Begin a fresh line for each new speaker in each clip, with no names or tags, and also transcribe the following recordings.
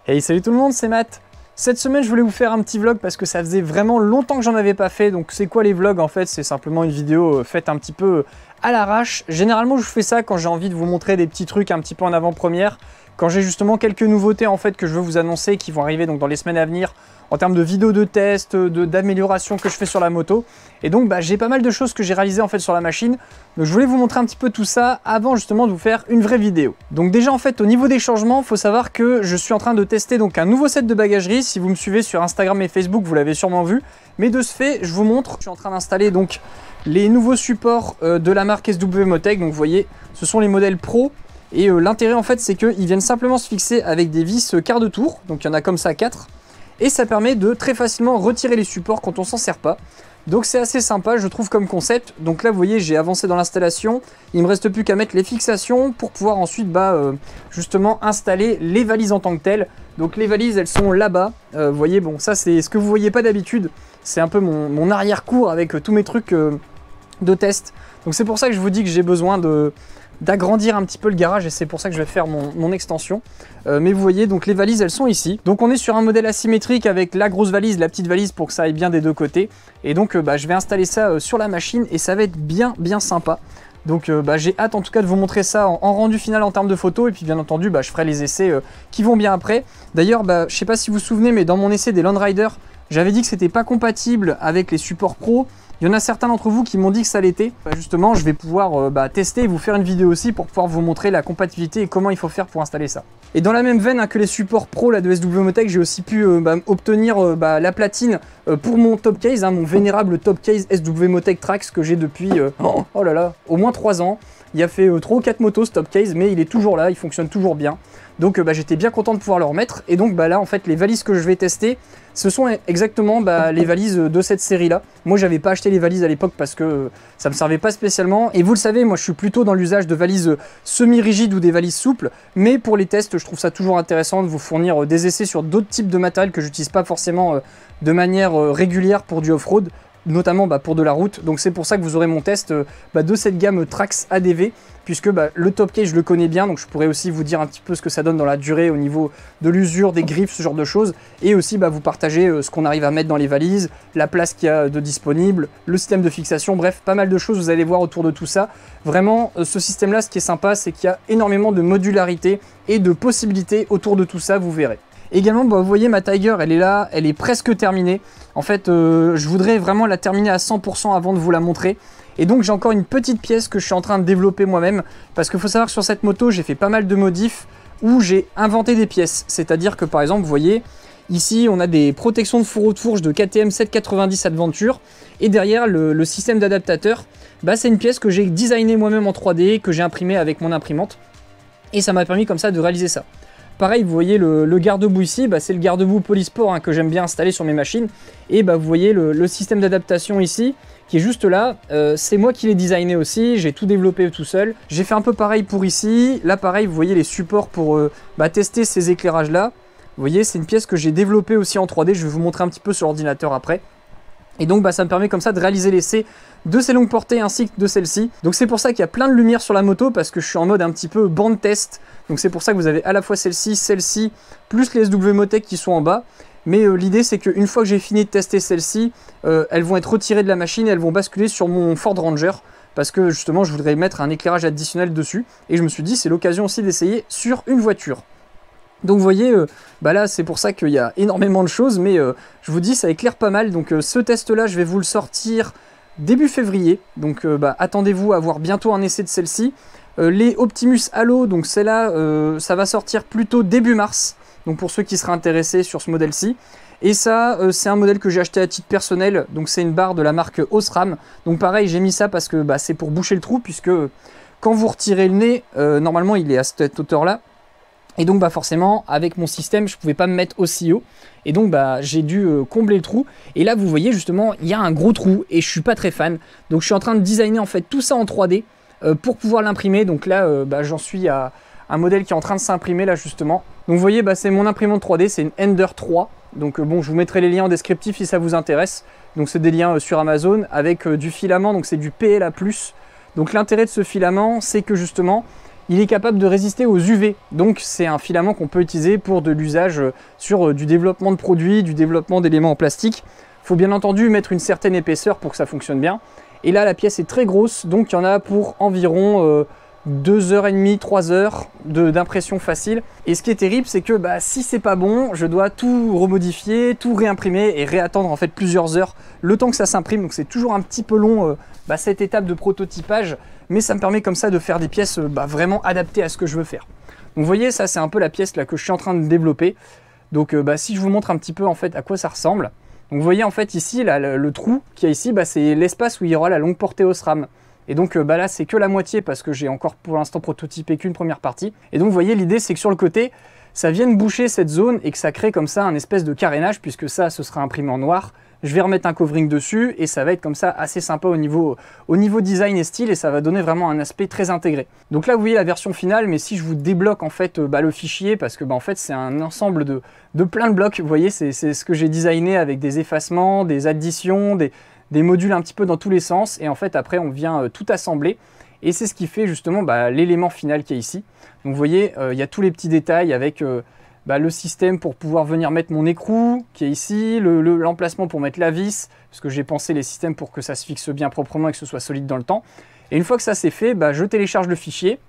Hey, salut tout le monde, c'est Matt. Cette semaine, je voulais vous faire un petit vlog parce que ça faisait vraiment longtemps que j'en avais pas fait. Donc, c'est quoi les vlogs en fait? C'est simplement une vidéo faite un petit peu à l'arrache. Généralement, je fais ça quand j'ai envie de vous montrer des petits trucs un petit peu en avant-première. Quand j'ai justement quelques nouveautés en fait que je veux vous annoncer qui vont arriver donc dans les semaines à venir en termes de vidéos de test, d'amélioration que je fais sur la moto. Et donc j'ai pas mal de choses que j'ai réalisées en fait sur la machine. Donc je voulais vous montrer un petit peu tout ça avant justement de vous faire une vraie vidéo. Donc déjà en fait au niveau des changements, il faut savoir que je suis en train de tester donc un nouveau set de bagagerie. Si vous me suivez sur Instagram et Facebook, vous l'avez sûrement vu. Mais de ce fait, je vous montre, je suis en train d'installer donc les nouveaux supports de la marque SW Motec. Donc vous voyez, ce sont les modèles Pro. Et l'intérêt en fait c'est qu'ils viennent simplement se fixer avec des vis quart de tour, donc il y en a comme ça 4, et ça permet de très facilement retirer les supports quand on s'en sert pas. Donc c'est assez sympa je trouve comme concept. Donc là vous voyez j'ai avancé dans l'installation, il me reste plus qu'à mettre les fixations pour pouvoir ensuite justement installer les valises en tant que telles. Donc les valises elles sont là-bas, vous voyez bon ça c'est ce que vous voyez pas d'habitude, c'est un peu mon arrière-cour avec tous mes trucs de test. Donc c'est pour ça que je vous dis que j'ai besoin d'agrandir un petit peu le garage et c'est pour ça que je vais faire mon extension. Mais vous voyez donc les valises elles sont ici. Donc on est sur un modèle asymétrique avec la grosse valise, la petite valise pour que ça aille bien des deux côtés. Et donc je vais installer ça sur la machine et ça va être bien sympa. Donc j'ai hâte en tout cas de vous montrer ça en rendu final en termes de photos. Et puis bien entendu je ferai les essais qui vont bien après. D'ailleurs je sais pas si vous vous souvenez mais dans mon essai des Land Rider, j'avais dit que c'était pas compatible avec les supports pro. Il y en a certains d'entre vous qui m'ont dit que ça l'était. Justement, je vais pouvoir tester et vous faire une vidéo aussi pour pouvoir vous montrer la compatibilité et comment il faut faire pour installer ça. Et dans la même veine que les supports pro de SW Motec, j'ai aussi pu obtenir la platine pour mon top case, mon vénérable top case SW Motec Trax que j'ai depuis oh là là, au moins 3 ans. Il a fait 3 ou 4 motos ce top case, mais il est toujours là, il fonctionne toujours bien. Donc j'étais bien content de pouvoir le remettre. Et donc là en fait les valises que je vais tester, ce sont exactement les valises de cette série là. Moi j'avais pas acheté les valises à l'époque parce que ça me servait pas spécialement. Et vous le savez, moi je suis plutôt dans l'usage de valises semi-rigides ou des valises souples. Mais pour les tests, je trouve ça toujours intéressant de vous fournir des essais sur d'autres types de matériel que j'utilise pas forcément de manière régulière pour du off-road, notamment pour de la route. Donc c'est pour ça que vous aurez mon test de cette gamme Trax ADV, puisque le top case je le connais bien, donc je pourrais aussi vous dire un petit peu ce que ça donne dans la durée au niveau de l'usure, des griffes, ce genre de choses, et aussi vous partager ce qu'on arrive à mettre dans les valises, la place qu'il y a de disponible, le système de fixation, bref, pas mal de choses vous allez voir autour de tout ça. Vraiment, ce système-là, ce qui est sympa, c'est qu'il y a énormément de modularité et de possibilités autour de tout ça, vous verrez. Également, vous voyez ma Tiger, elle est là, elle est presque terminée. En fait, je voudrais vraiment la terminer à 100% avant de vous la montrer. Et donc j'ai encore une petite pièce que je suis en train de développer moi-même. Parce qu'il faut savoir que sur cette moto, j'ai fait pas mal de modifs où j'ai inventé des pièces. C'est-à-dire que par exemple, vous voyez, ici on a des protections de fourreau de fourche de KTM 790 Adventure. Et derrière, le système d'adaptateur, c'est une pièce que j'ai designée moi-même en 3D, que j'ai imprimée avec mon imprimante. Et ça m'a permis comme ça de réaliser ça. Pareil, vous voyez le garde-boue ici, c'est le garde-boue Polysport que j'aime bien installer sur mes machines. Et vous voyez le système d'adaptation ici, qui est juste là. C'est moi qui l'ai designé aussi, j'ai tout développé tout seul. J'ai fait un peu pareil pour ici. Là, pareil, vous voyez les supports pour tester ces éclairages-là. Vous voyez, c'est une pièce que j'ai développée aussi en 3D. Je vais vous montrer un petit peu sur l'ordinateur après. Et donc ça me permet comme ça de réaliser l'essai de ces longues portées ainsi que de celle-ci. Donc c'est pour ça qu'il y a plein de lumière sur la moto parce que je suis en mode un petit peu bande test. Donc c'est pour ça que vous avez à la fois celle-ci, plus les SW Motec qui sont en bas. Mais l'idée c'est qu'une fois que j'ai fini de tester celle-ci, elles vont être retirées de la machine et elles vont basculer sur mon Ford Ranger. Parce que justement je voudrais mettre un éclairage additionnel dessus. Et je me suis dit c'est l'occasion aussi d'essayer sur une voiture. Donc vous voyez, là c'est pour ça qu'il y a énormément de choses, mais je vous dis ça éclaire pas mal. Donc ce test là je vais vous le sortir début février, donc attendez-vous à voir bientôt un essai de celle-ci. Les Optimus Halo, donc celle-là ça va sortir plutôt début mars, donc pour ceux qui seraient intéressés sur ce modèle-ci. Et ça c'est un modèle que j'ai acheté à titre personnel, donc c'est une barre de la marque Osram. Donc pareil j'ai mis ça parce que c'est pour boucher le trou, puisque quand vous retirez le nez, normalement il est à cette hauteur-là. Et donc forcément avec mon système je pouvais pas me mettre aussi haut et donc j'ai dû combler le trou. Et là vous voyez justement il y a un gros trou et je suis pas très fan. Donc je suis en train de designer en fait tout ça en 3D pour pouvoir l'imprimer. Donc là j'en suis à un modèle qui est en train de s'imprimer là justement. Donc vous voyez c'est mon imprimante 3D, c'est une Ender 3. Donc je vous mettrai les liens en descriptif si ça vous intéresse. Donc c'est des liens sur Amazon avec du filament, donc c'est du PLA+. Donc l'intérêt de ce filament c'est que justement il est capable de résister aux UV. Donc c'est un filament qu'on peut utiliser pour de l'usage sur du développement de produits, du développement d'éléments en plastique. Il faut bien entendu mettre une certaine épaisseur pour que ça fonctionne bien. Et là la pièce est très grosse, donc il y en a pour environ 2h30, 3h d'impression facile. Et ce qui est terrible, c'est que si c'est pas bon, je dois tout remodifier, tout réimprimer et réattendre en fait plusieurs heures le temps que ça s'imprime. Donc c'est toujours un petit peu long cette étape de prototypage, mais ça me permet comme ça de faire des pièces vraiment adaptées à ce que je veux faire. Donc vous voyez, ça c'est un peu la pièce là que je suis en train de développer. Donc si je vous montre un petit peu en fait à quoi ça ressemble. Donc vous voyez en fait ici là, le trou qu'il y a ici, c'est l'espace où il y aura la longue portée OSRAM. Et donc là c'est que la moitié parce que j'ai encore pour l'instant prototypé qu'une première partie. Et donc vous voyez, l'idée c'est que sur le côté ça vienne boucher cette zone et que ça crée comme ça un espèce de carénage, puisque ça ce sera imprimé en noir. Je vais remettre un covering dessus et ça va être comme ça assez sympa au niveau design et style, et ça va donner vraiment un aspect très intégré. Donc là vous voyez la version finale, mais si je vous débloque en fait le fichier, parce que en fait c'est un ensemble de plein de blocs, vous voyez c'est ce que j'ai designé avec des effacements, des additions, des modules un petit peu dans tous les sens, et en fait après on vient tout assembler, et c'est ce qui fait justement l'élément final qui est ici. Donc vous voyez il y a tous les petits détails avec le système pour pouvoir venir mettre mon écrou qui est ici, l'emplacement pour mettre la vis, parce que j'ai pensé les systèmes pour que ça se fixe bien proprement et que ce soit solide dans le temps. Et une fois que ça c'est fait, je télécharge le fichier,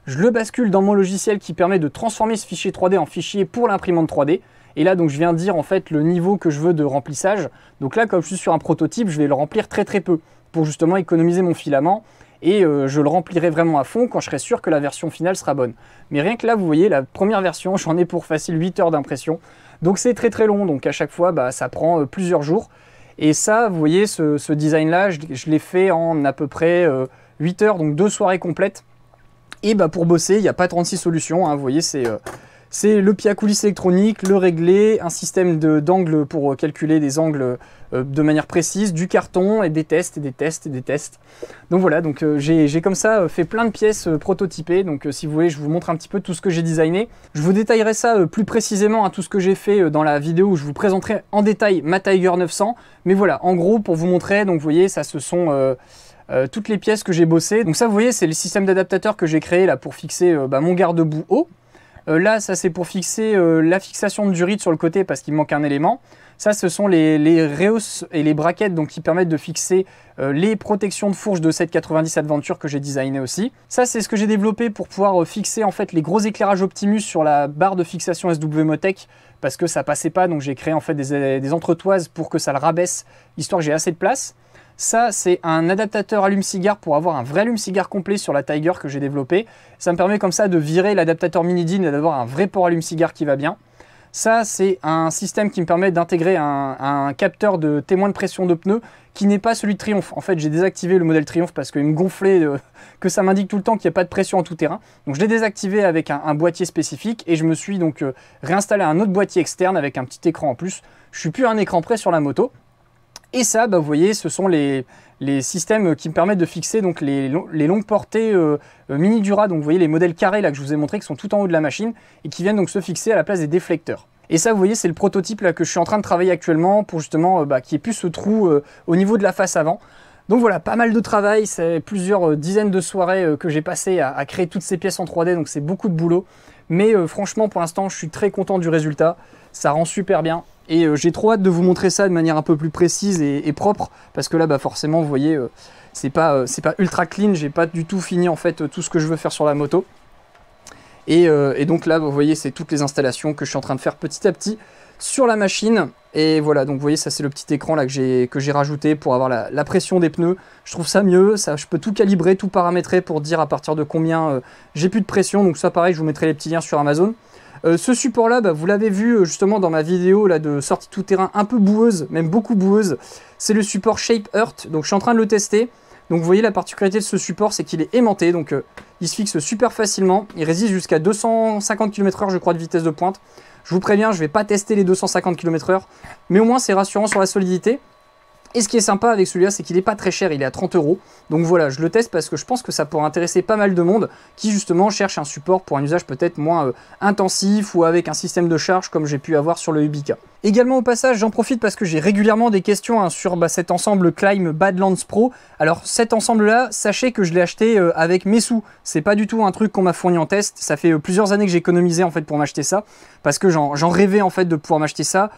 je le bascule dans mon logiciel qui permet de transformer ce fichier 3D en fichier pour l'imprimante 3D. Et là donc je viens dire en fait le niveau que je veux de remplissage. Donc là comme je suis sur un prototype, je vais le remplir très peu pour justement économiser mon filament. Et je le remplirai vraiment à fond quand je serai sûr que la version finale sera bonne. Mais rien que là, vous voyez, la première version, j'en ai pour facile 8 heures d'impression. Donc c'est très long, donc à chaque fois, ça prend plusieurs jours. Et ça, vous voyez, ce design-là, je l'ai fait en à peu près 8 heures, donc 2 soirées complètes. Et pour bosser, il n'y a pas 36 solutions, hein, vous voyez, c'est le pied à coulisses électronique, le réglé, un système d'angles pour calculer des angles de manière précise, du carton et des tests et des tests et des tests. Donc voilà, donc j'ai comme ça fait plein de pièces prototypées. Donc si vous voulez, je vous montre un petit peu tout ce que j'ai designé. Je vous détaillerai ça plus précisément, tout ce que j'ai fait dans la vidéo où je vous présenterai en détail ma Tiger 900. Mais voilà, en gros, pour vous montrer, donc vous voyez, ça ce sont toutes les pièces que j'ai bossées. Donc ça, vous voyez, c'est le système d'adaptateur que j'ai créé là pour fixer mon garde-boue haut. Là, ça c'est pour fixer la fixation de durite sur le côté parce qu'il manque un élément. Ça, ce sont les rehausses et les braquettes donc, qui permettent de fixer les protections de fourche de 790 Adventure que j'ai designé aussi. Ça, c'est ce que j'ai développé pour pouvoir fixer en fait les gros éclairages Optimus sur la barre de fixation SW-Motec parce que ça passait pas. Donc j'ai créé en fait des entretoises pour que ça le rabaisse, histoire que j'ai assez de place. Ça, c'est un adaptateur allume-cigare pour avoir un vrai allume-cigare complet sur la Tiger que j'ai développé. Ça me permet comme ça de virer l'adaptateur mini-DIN et d'avoir un vrai port allume-cigare qui va bien. Ça, c'est un système qui me permet d'intégrer un capteur de témoin de pression de pneus qui n'est pas celui de Triumph. En fait, j'ai désactivé le modèle Triumph parce qu'il me gonflait, que ça m'indique tout le temps qu'il n'y a pas de pression en tout terrain. Donc je l'ai désactivé avec un boîtier spécifique et je me suis donc réinstallé un autre boîtier externe avec un petit écran en plus. Je suis plus à un écran près sur la moto. Et ça, vous voyez, ce sont les systèmes qui me permettent de fixer donc, les longues portées mini Dura. Donc vous voyez les modèles carrés là que je vous ai montré qui sont tout en haut de la machine et qui viennent donc se fixer à la place des déflecteurs. Et ça, vous voyez, c'est le prototype là que je suis en train de travailler actuellement pour justement qu'il n'y ait plus ce trou au niveau de la face avant. Donc voilà, pas mal de travail, c'est plusieurs dizaines de soirées que j'ai passé à créer toutes ces pièces en 3D, donc c'est beaucoup de boulot. Mais franchement, pour l'instant, je suis très content du résultat, ça rend super bien. Et j'ai trop hâte de vous montrer ça de manière un peu plus précise et propre, parce que là, forcément, vous voyez, c'est pas ultra clean, j'ai pas du tout fini en fait tout ce que je veux faire sur la moto. Et donc là, vous voyez, c'est toutes les installations que je suis en train de faire petit à petit sur la machine. Et voilà, donc vous voyez, ça c'est le petit écran là que j'ai rajouté pour avoir la pression des pneus. Je trouve ça mieux, ça, je peux tout calibrer, tout paramétrer pour dire à partir de combien j'ai plus de pression. Donc ça pareil, je vous mettrai les petits liens sur Amazon. Ce support là, vous l'avez vu justement dans ma vidéo là, de sortie tout terrain un peu boueuse, même beaucoup boueuse. C'est le support Shape Earth, donc je suis en train de le tester. Donc vous voyez la particularité de ce support, c'est qu'il est aimanté, donc il se fixe super facilement. Il résiste jusqu'à 250 km/h je crois de vitesse de pointe. Je vous préviens, je ne vais pas tester les 250 km/h, mais au moins c'est rassurant sur la solidité. Et ce qui est sympa avec celui-là, c'est qu'il n'est pas très cher, il est à 30 €. Donc voilà, je le teste parce que je pense que ça pourrait intéresser pas mal de monde qui justement cherche un support pour un usage peut-être moins intensif ou avec un système de charge comme j'ai pu avoir sur le Ubica. Également au passage, j'en profite parce que j'ai régulièrement des questions sur cet ensemble Klim Badlands Pro. Alors cet ensemble-là, sachez que je l'ai acheté avec mes sous. C'est pas du tout un truc qu'on m'a fourni en test. Ça fait plusieurs années que j'ai économisé en fait pour m'acheter ça parce que j'en rêvais en fait de pouvoir m'acheter ça.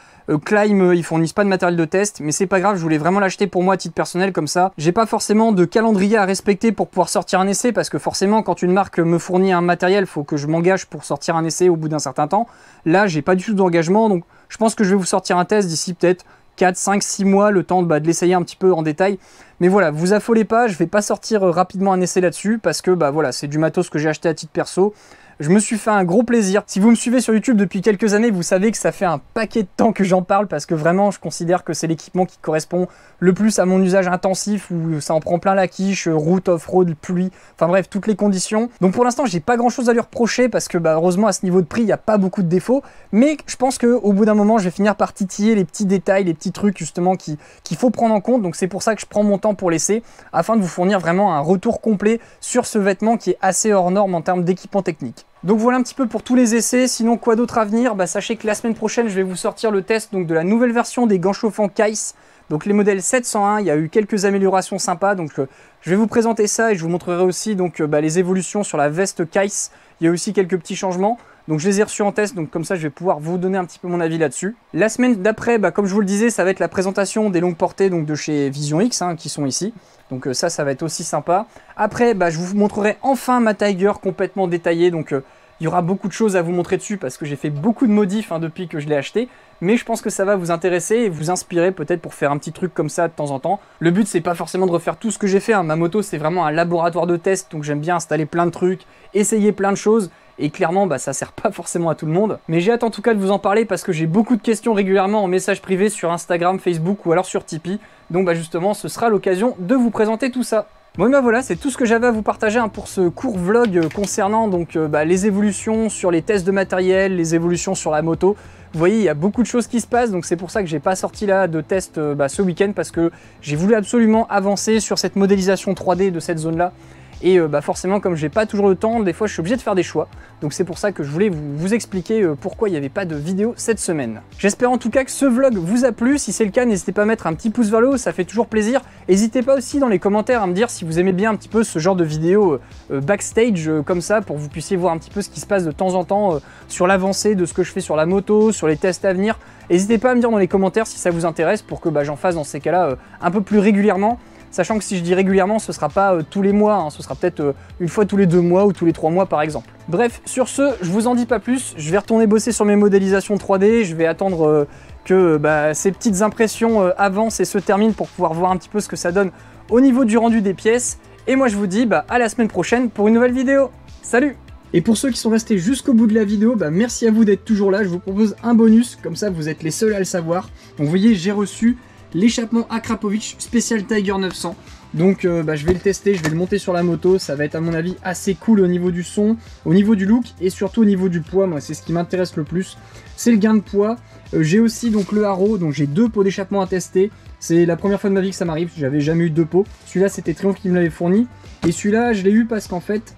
Klim, ils fournissent pas de matériel de test, mais c'est pas grave, je voulais vraiment l'acheter pour moi à titre personnel comme ça. J'ai pas forcément de calendrier à respecter pour pouvoir sortir un essai parce que forcément quand une marque me fournit un matériel, faut que je m'engage pour sortir un essai au bout d'un certain temps. Là, j'ai pas du tout d'engagement, donc je pense que je vais vous sortir un test d'ici peut-être 4, 5, 6 mois, le temps de l'essayer un petit peu en détail. Mais voilà, vous affolez pas, je vais pas sortir rapidement un essai là-dessus parce que voilà, c'est du matos que j'ai acheté à titre perso. Je me suis fait un gros plaisir. Si vous me suivez sur YouTube depuis quelques années, vous savez que ça fait un paquet de temps que j'en parle parce que vraiment, je considère que c'est l'équipement qui correspond le plus à mon usage intensif où ça en prend plein la quiche, route, off-road, pluie, enfin bref, toutes les conditions. Donc pour l'instant, j'ai pas grand-chose à lui reprocher parce que heureusement, à ce niveau de prix, il n'y a pas beaucoup de défauts. Mais je pense qu'au bout d'un moment, je vais finir par titiller les petits détails, les petits trucs justement qu'il faut prendre en compte. Donc c'est pour ça que je prends mon temps pour l'essai afin de vous fournir vraiment un retour complet sur ce vêtement qui est assez hors norme en termes d'équipement technique. Donc voilà un petit peu pour tous les essais. Sinon, quoi d'autre à venir? Sachez que la semaine prochaine, je vais vous sortir le test donc, de la nouvelle version des gants chauffants Kais. Donc les modèles 701, il y a eu quelques améliorations sympas. Donc je vais vous présenter ça et je vous montrerai aussi donc, les évolutions sur la veste Kais. Il y a aussi quelques petits changements. Donc je les ai reçus en test, donc comme ça je vais pouvoir vous donner un petit peu mon avis là-dessus. La semaine d'après, comme je vous le disais, ça va être la présentation des longues portées donc, de chez Vision X, qui sont ici. Donc ça va être aussi sympa. Après, je vous montrerai enfin ma Tiger complètement détaillée. Donc il y aura beaucoup de choses à vous montrer dessus parce que j'ai fait beaucoup de modifs depuis que je l'ai acheté. Mais je pense que ça va vous intéresser et vous inspirer peut-être pour faire un petit truc comme ça de temps en temps. Le but, c'est pas forcément de refaire tout ce que j'ai fait. Ma moto, c'est vraiment un laboratoire de test. Donc j'aime bien installer plein de trucs, essayer plein de choses. Et clairement, ça sert pas forcément à tout le monde. Mais j'ai hâte en tout cas de vous en parler parce que j'ai beaucoup de questions régulièrement en message privé sur Instagram, Facebook ou alors sur Tipeee. Donc justement, ce sera l'occasion de vous présenter tout ça. Bon voilà, c'est tout ce que j'avais à vous partager pour ce court vlog concernant donc, les évolutions sur les tests de matériel, les évolutions sur la moto. Vous voyez, il y a beaucoup de choses qui se passent, donc c'est pour ça que j'ai pas sorti là de test ce week-end parce que j'ai voulu absolument avancer sur cette modélisation 3D de cette zone-là. Et forcément, comme j'ai pas toujours le temps, des fois je suis obligé de faire des choix. Donc c'est pour ça que je voulais vous expliquer pourquoi il n'y avait pas de vidéo cette semaine. J'espère en tout cas que ce vlog vous a plu. Si c'est le cas, n'hésitez pas à mettre un petit pouce vers le haut, ça fait toujours plaisir. N'hésitez pas aussi dans les commentaires à me dire si vous aimez bien un petit peu ce genre de vidéo backstage comme ça, pour que vous puissiez voir un petit peu ce qui se passe de temps en temps sur l'avancée de ce que je fais sur la moto, sur les tests à venir. N'hésitez pas à me dire dans les commentaires si ça vous intéresse pour que j'en fasse dans ces cas-là un peu plus régulièrement. Sachant que si je dis régulièrement, ce ne sera pas tous les mois, ce sera peut-être une fois tous les 2 mois ou tous les 3 mois par exemple. Bref, sur ce, je vous en dis pas plus, je vais retourner bosser sur mes modélisations 3D, je vais attendre que ces petites impressions avancent et se terminent pour pouvoir voir un petit peu ce que ça donne au niveau du rendu des pièces. Et moi je vous dis à la semaine prochaine pour une nouvelle vidéo. Salut! Et pour ceux qui sont restés jusqu'au bout de la vidéo, merci à vous d'être toujours là, je vous propose un bonus, comme ça vous êtes les seuls à le savoir. Donc vous voyez, j'ai reçu l'échappement Akrapovic Special Tiger 900. Donc je vais le tester, je vais le monter sur la moto, ça va être à mon avis assez cool au niveau du son, au niveau du look et surtout au niveau du poids. Moi c'est ce qui m'intéresse le plus, c'est le gain de poids. J'ai aussi donc le haro, donc j'ai 2 pots d'échappement à tester. C'est la première fois de ma vie que ça m'arrive, j'avais jamais eu 2 pots. Celui-là c'était Triumph qui me l'avait fourni. Et celui-là je l'ai eu parce qu'en fait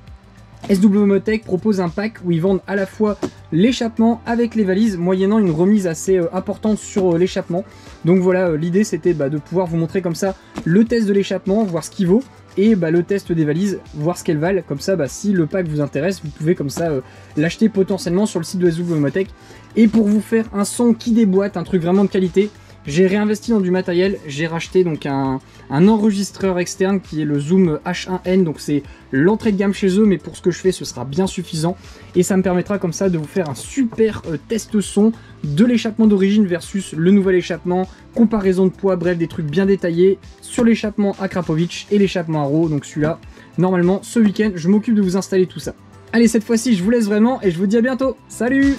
SW Motech propose un pack où ils vendent à la fois l'échappement avec les valises, moyennant une remise assez importante sur l'échappement. Donc voilà, l'idée c'était de pouvoir vous montrer comme ça le test de l'échappement, voir ce qu'il vaut, et le test des valises, voir ce qu'elles valent. Comme ça, si le pack vous intéresse, vous pouvez comme ça l'acheter potentiellement sur le site de SW Motech. Et pour vous faire un son qui déboîte, un truc vraiment de qualité, j'ai réinvesti dans du matériel, j'ai racheté donc un enregistreur externe qui est le Zoom H1N, donc c'est l'entrée de gamme chez eux, mais pour ce que je fais ce sera bien suffisant et ça me permettra comme ça de vous faire un super test son de l'échappement d'origine versus le nouvel échappement, comparaison de poids, bref des trucs bien détaillés sur l'échappement Akrapovic et l'échappement Haro. Donc celui-là, normalement ce week-end je m'occupe de vous installer tout ça. Allez, cette fois-ci je vous laisse vraiment et je vous dis à bientôt, salut!